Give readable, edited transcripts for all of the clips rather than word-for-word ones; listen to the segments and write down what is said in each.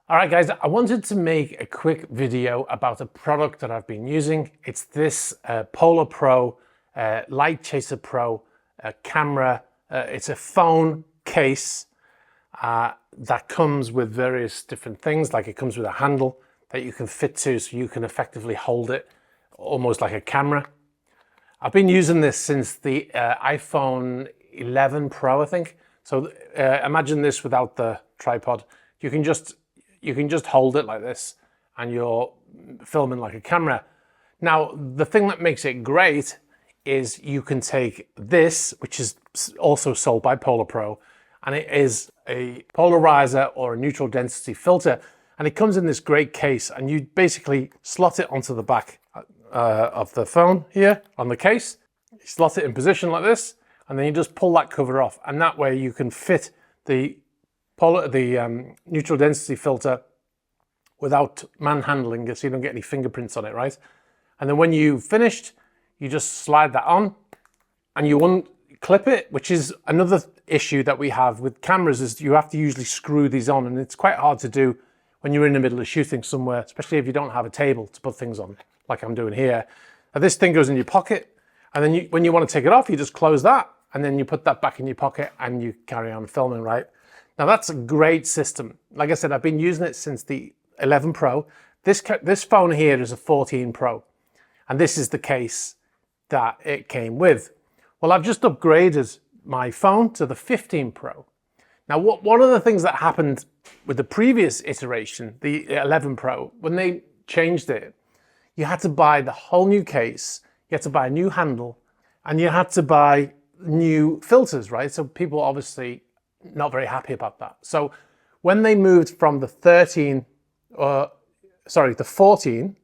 All right, guys, I wanted to make a quick video about a product that I've been using. It's this Polar Pro LiteChaser Pro camera. It's a phone case that comes with various different things, like it comes with a handle that you can fit to so you can effectively hold it almost like a camera. I've been using this since the iPhone 11 Pro, I think. So imagine this without the tripod. You can just hold it like this and you're filming like a camera. Now, the thing that makes it great is you can take this, which is also sold by Polar Pro, and it is a polarizer or a neutral density filter. And it comes in this great case, and you basically slot it onto the back of the phone here on the case. You slot it in position like this, and then you just pull that cover off. And that way you can fit the neutral density filter without manhandling it, so you don't get any fingerprints on it, right? And then when you've finished, you just slide that on and you unclip it, which is another issue that we have with cameras, is you have to usually screw these on, and it's quite hard to do when you're in the middle of shooting somewhere, especially if you don't have a table to put things on, like I'm doing here. Now, this thing goes in your pocket, and then when you want to take it off, you just close that, and then you put that back in your pocket and you carry on filming, right? Now, that's a great system. Like I said, I've been using it since the 11 Pro. This phone here is a 14 Pro, and this is the case that it came with. Well, I've just upgraded my phone to the 15 Pro. Now, one of the things that happened with the previous iteration, the 11 Pro, when they changed it, you had to buy the whole new case, you had to buy a new handle, and you had to buy new filters, right? So people obviously not very happy about that. So when they moved from the 14,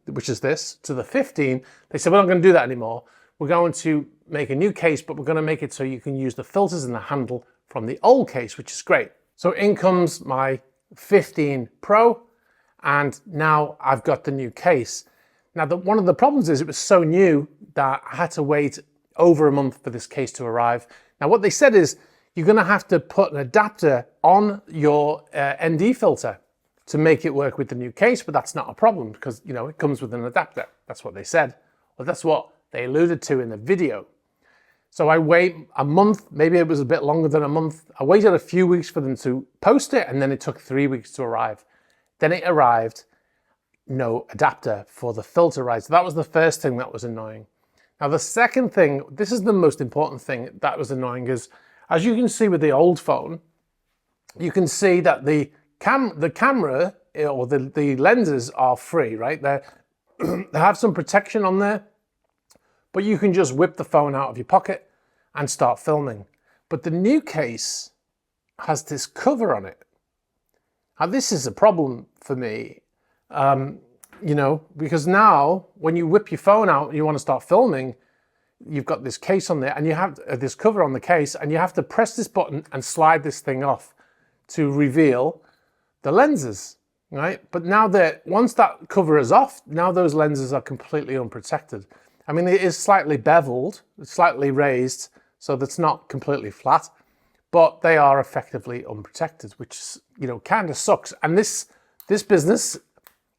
which is this, to the 15, they said, we're not going to do that anymore. We're going to make a new case, but we're going to make it so you can use the filters and the handle from the old case, which is great. So in comes my 15 Pro, and now I've got the new case. Now, one of the problems is it was so new that I had to wait over a month for this case to arrive. Now, what they said is you're going to have to put an adapter on your ND filter to make it work with the new case, but that's not a problem because, you know, it comes with an adapter. That's what they said. Well, that's what they alluded to in the video. So I wait a month, maybe it was a bit longer than a month. I waited a few weeks for them to post it, and then it took 3 weeks to arrive. Then it arrived, no adapter for the filter, right? So that was the first thing that was annoying. Now, the second thing, this is the most important thing that was annoying, is as you can see with the old phone, you can see that the camera or the lenses are free, right? They have some protection on there, but you can just whip the phone out of your pocket and start filming. But the new case has this cover on it. Now, this is a problem for me, you know, because now when you whip your phone out and you want to start filming, you've got this case on there and you have this cover on the case, and you have to press this button and slide this thing off to reveal the lenses, right? But now that once that cover is off, now those lenses are completely unprotected. I mean, it is slightly beveled, slightly raised, so that's not completely flat, but they are effectively unprotected, which, you know, kind of sucks. And this business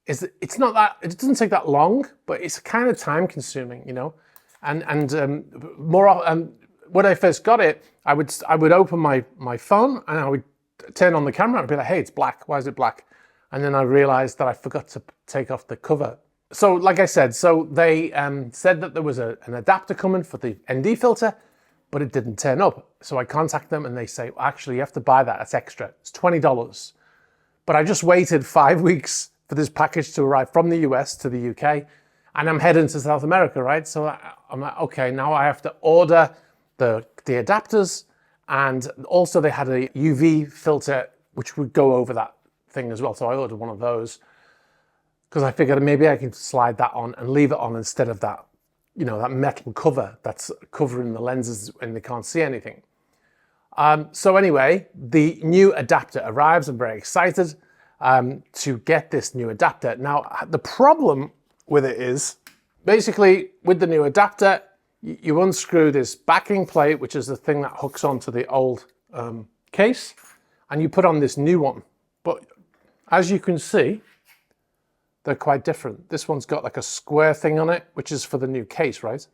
is, it doesn't take that long, but it's kind of time consuming, you know. And when I first got it, I would open my phone and I would turn on the camera and be like, hey, it's black. Why is it black? And then I realized that I forgot to take off the cover. So like I said, so they said that there was an adapter coming for the ND filter, but it didn't turn up. So I contact them and they say, well, actually, you have to buy that. It's extra. It's $20. But I just waited 5 weeks for this package to arrive from the US to the UK. And I'm heading to South America, right? So I'm like, okay, now I have to order the adapters. And also they had a UV filter, which would go over that thing as well. So I ordered one of those because I figured maybe I can slide that on and leave it on instead of that, you know, that metal cover that's covering the lenses when they can't see anything. So anyway, the new adapter arrives. I'm very excited to get this new adapter. Now, the problem with it is basically with the new adapter, you unscrew this backing plate, which is the thing that hooks onto the old case, and you put on this new one. But as you can see, they're quite different. This one's got like a square thing on it, which is for the new case, right?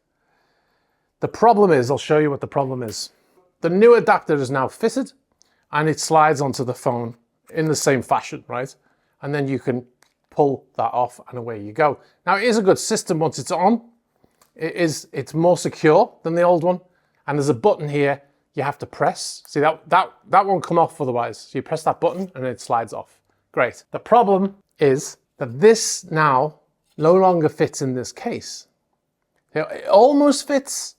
The problem is, I'll show you what the problem is. The new adapter is now fitted and it slides onto the phone in the same fashion, right? And then you can pull that off and away you go. Now it is a good system once it's on. It's more secure than the old one. And there's a button here you have to press. See, that won't come off otherwise. So you press that button and it slides off. Great. The problem is that this now no longer fits in this case. It almost fits.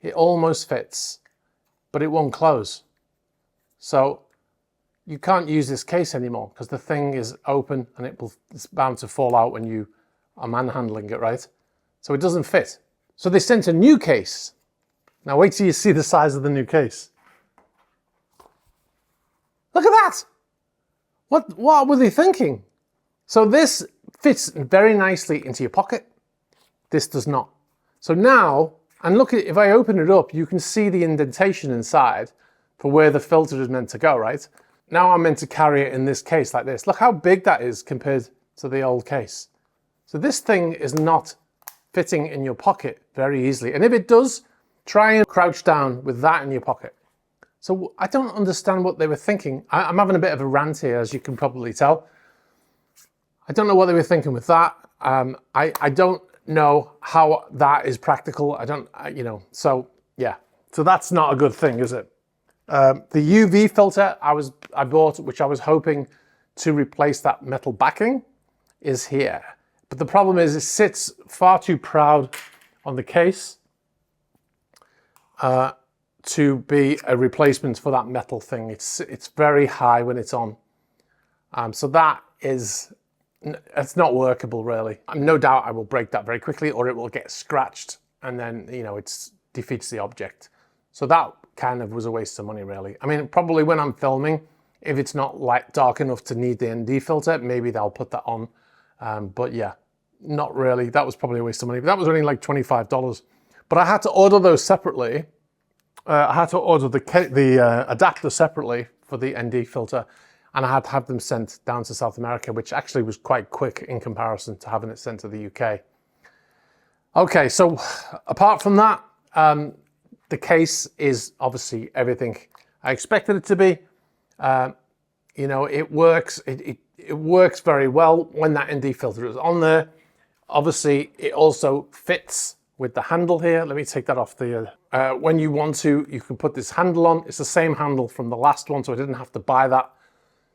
It almost fits, but it won't close. So you can't use this case anymore because the thing is open and it's bound to fall out when you are manhandling it, right? So it doesn't fit. So they sent a new case. Now wait till you see the size of the new case. Look at that! What were they thinking? So this fits very nicely into your pocket. This does not. So now, and look, if I open it up, you can see the indentation inside for where the filter is meant to go, right? Now I'm meant to carry it in this case like this. Look how big that is compared to the old case. So this thing is not fitting in your pocket very easily. And if it does, try and crouch down with that in your pocket. So I don't understand what they were thinking. I'm having a bit of a rant here, as you can probably tell. I don't know what they were thinking with that. I don't know how that is practical. So yeah. So that's not a good thing, is it? The UV filter I bought, which I was hoping to replace that metal backing, is here. But the problem is it sits far too proud on the case to be a replacement for that metal thing. It's very high when it's on. So that is, it's not workable really. No doubt I will break that very quickly or it will get scratched and then, it defeats the object. So that kind of was a waste of money really. I mean, probably when I'm filming, if it's not dark enough to need the ND filter, maybe they'll put that on. But yeah, not really. That was probably a waste of money. But that was only like $25. But I had to order those separately. I had to order the adapter separately for the ND filter, and I had to have them sent down to South America, which actually was quite quick in comparison to having it sent to the UK. Okay, so apart from that, the case is obviously everything I expected it to be. It works. It works very well when that ND filter is on there. Obviously, it also fits with the handle here. Let me take that off the... when you want to, you can put this handle on. It's the same handle from the last one, so I didn't have to buy that.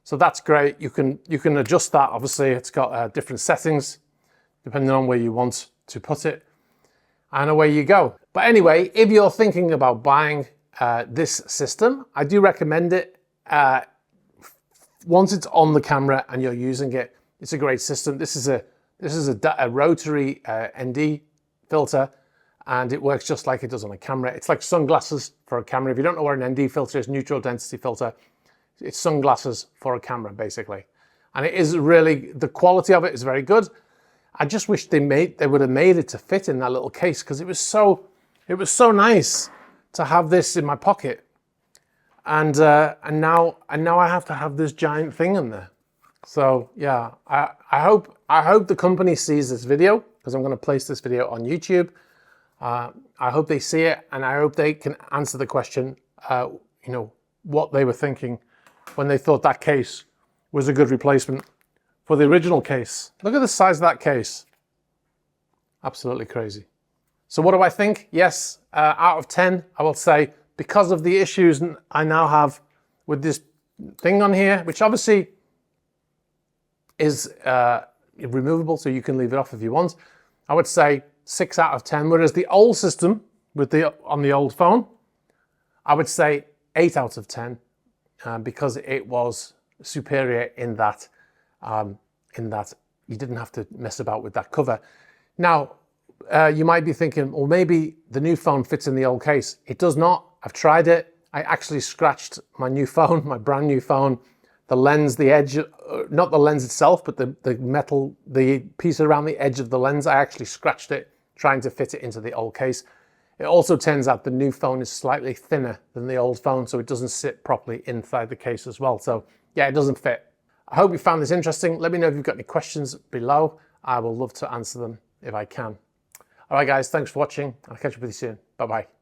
So that's great. You can adjust that. Obviously, it's got different settings depending on where you want to put it. And away you go. But anyway, if you're thinking about buying this system, I do recommend it. Once it's on the camera and you're using it, it's a great system. This is a rotary ND filter, and it works just like it does on a camera. It's like sunglasses for a camera. If you don't know what an ND filter is, neutral density filter, it's sunglasses for a camera basically. And it is really, the quality of it is very good. I just wish they would have made it to fit in that little case, because it was so nice to have this in my pocket. And now I have to have this giant thing in there. So yeah, I hope the company sees this video, because I'm going to place this video on YouTube. I hope they see it, and I hope they can answer the question, what they were thinking when they thought that case was a good replacement for the original case. Look at the size of that case. Absolutely crazy. So what do I think? Yes, out of 10, I will say, because of the issues I now have with this thing on here, which obviously is removable, so you can leave it off if you want, I would say 6 out of 10. Whereas the old system on the old phone, I would say 8 out of 10, because it was superior in that you didn't have to mess about with that cover. Now, you might be thinking, well, maybe the new phone fits in the old case. It does not. I've tried it. I actually scratched my new phone, my brand new phone, the lens, the edge, not the lens itself, but the metal, the piece around the edge of the lens, I actually scratched it trying to fit it into the old case. It also turns out the new phone is slightly thinner than the old phone, so it doesn't sit properly inside the case as well. So yeah, it doesn't fit. I hope you found this interesting. Let me know if you've got any questions below. I will love to answer them if I can. All right, guys, thanks for watching. I'll catch up with you soon. Bye-bye.